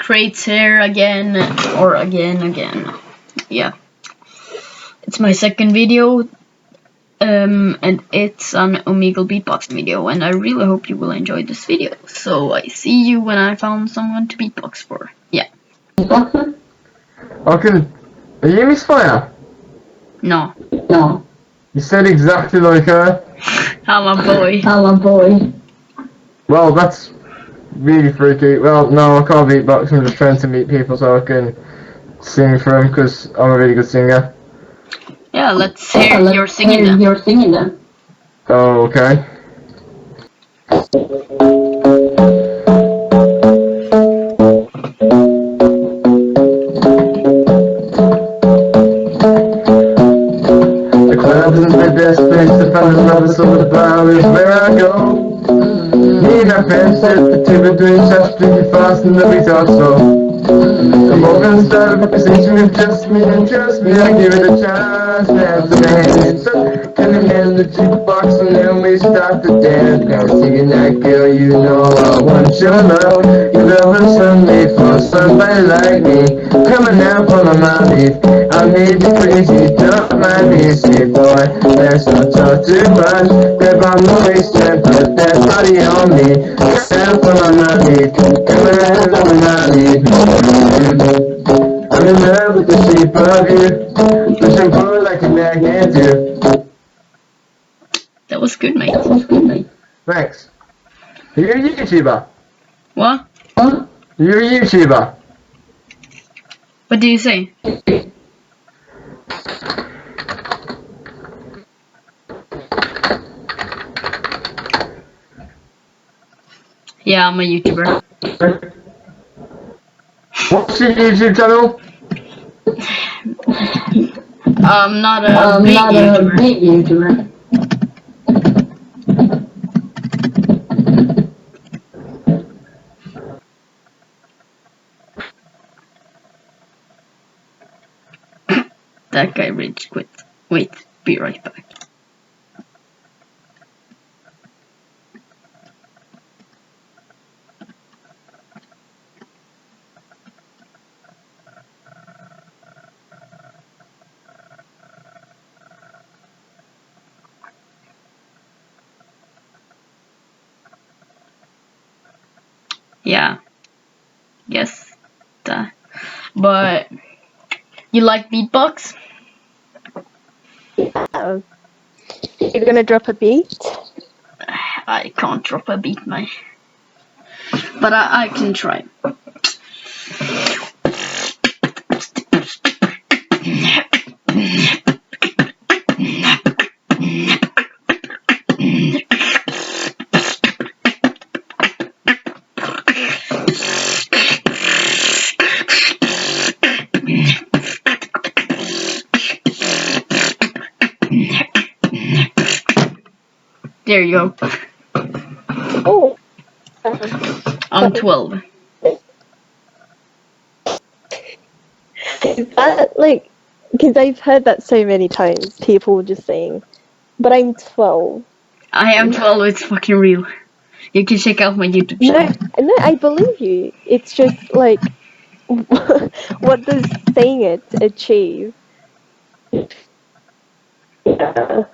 crates here again, or again. Yeah, it's my second video, and it's an Omegle beatboxing video, and I really hope you will enjoy this video. So I see you when I found someone to beatbox for. Yeah. Okay. Are you Misfire? No. You said exactly like her. I'm a boy. Well, that's really freaky. Well, no, I can't beatbox. I'm just trying to meet people so I can sing for them because I'm a really good singer. Yeah, let's hear your singing then. Oh, okay. The club isn't the best place to find another, so the bar is where I go. Me and my friends sit the two between shots, drinking fast and then we talk slow. I'm gonna start a conversation with just me, and trust me, I give it a chance. Hands in hands, can I hand the jukebox and then we start to dance. Now singing that girl, you know I want your love. You love and Sunday for somebody like me. Coming out from my leaf, I made you crazy, don't mind me, say boy. Let's not talk too much, grab on the waist and put that body on me. Coming out from my leaf, coming out from my leaf. I'm in love with the shape of you, pushing forward like a magnet do. That was good, mate. Thanks. Are you a YouTuber? What? You're a YouTuber? What do you say? Yeah, I'm a YouTuber. What's your YouTube channel? I'm not a big YouTuber. That guy rage quit. Wait, be right back. Yeah. Yes. But you like beatbox? You're gonna drop a beat? I can't drop a beat, man. But I can try. There you go. Oh. I'm 12. Is that like, because I've heard that so many times, people just saying, but I'm 12. I am 12, it's fucking real. You can check out my YouTube channel. No, I believe you. It's just like, what does saying it achieve? Yeah.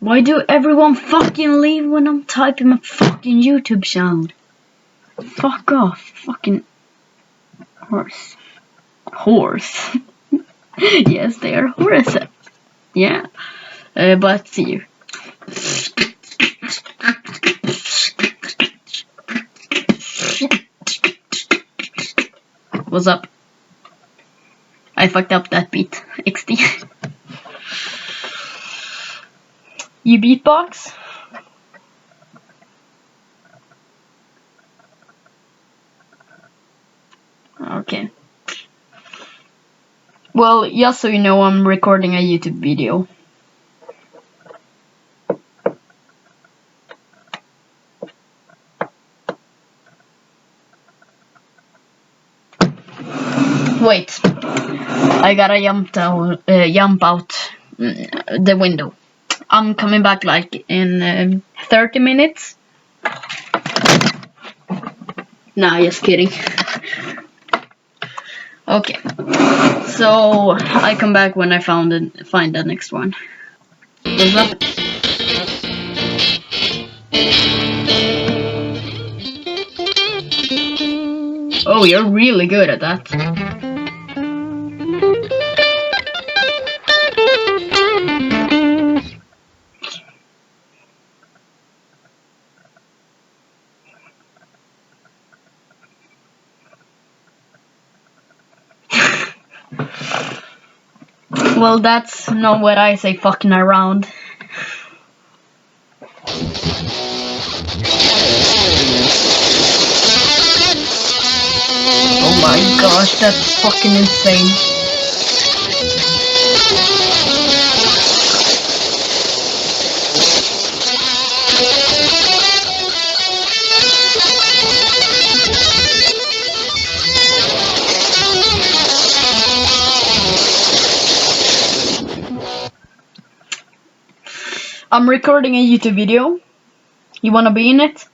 Why do everyone fucking leave when I'm typing my fucking YouTube channel? Fuck off, fucking horse. Horse? Yes, they are horses. Yeah, but see you. What's up? I fucked up that beat. XD. You beatbox? Okay. Well, just so you know, I'm recording a YouTube video. Wait, I gotta jump out the window. I'm coming back like in 30 minutes. Nah, just kidding. Okay. So I come back when I find the next one. What's up? Oh, you're really good at that. Well, that's not what I say fucking around. Oh my gosh, that's fucking insane. I'm recording a YouTube video. You wanna be in it?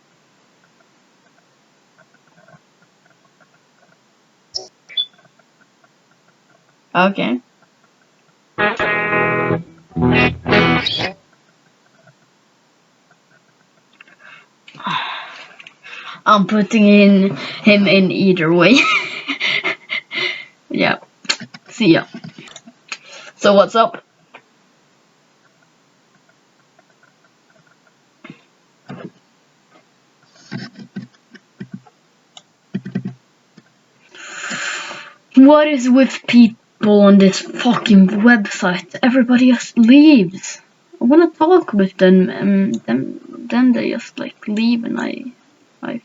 Okay. I'm putting him in either way. Yeah. See ya. So what's up? What is with people on this fucking website? Everybody just leaves. I wanna talk with them and then they just like leave and I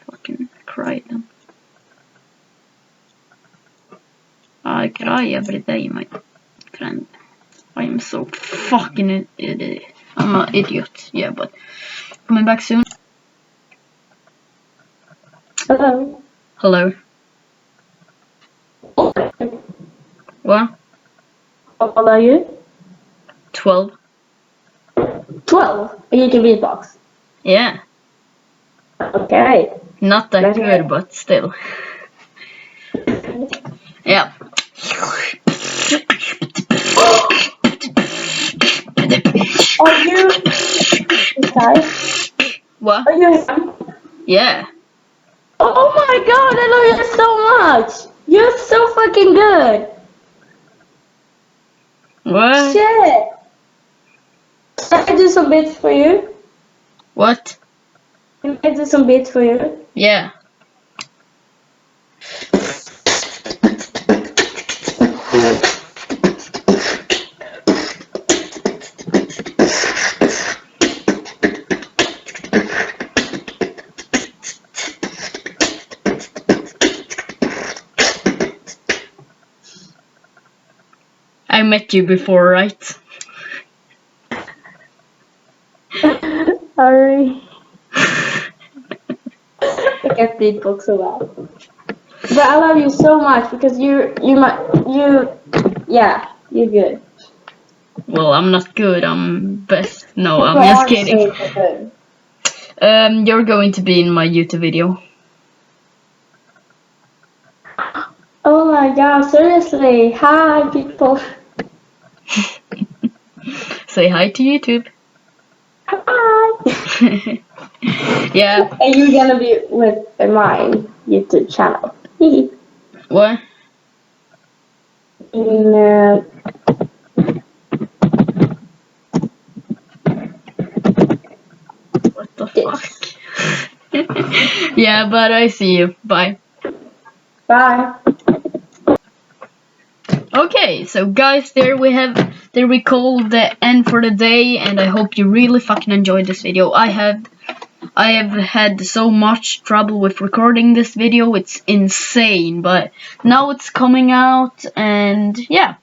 fucking cry then. I cry every day, my friend. I am so fucking idiot. I'm an idiot, yeah, but coming back soon. Hello. Hello. What? How old are you? 12. 12. You can beatbox. Yeah. Okay. Not that good, but still. Yeah. Are you this guy? What? Are you him? Yeah. Oh my god, I love you so much. You're so fucking good. What? Shit. Can I do some beats for you? What? Can I do some beats for you? Yeah. I met you before, right? Sorry. I can't beatbox so well. But I love you so much because you're good. Well, I'm not good. I'm best. No, I'm You just are kidding. so good. You're going to be in my YouTube video. Oh my god, seriously. Hi, people. Say hi to YouTube. Hi. Yeah. And you're gonna be with my YouTube channel. What? In, What the this. fuck? Yeah, but I see you. Bye. Bye. Okay, so guys, there we call the end for the day, and I hope you really fucking enjoyed this video. I have had so much trouble with recording this video, it's insane, but now it's coming out, and yeah.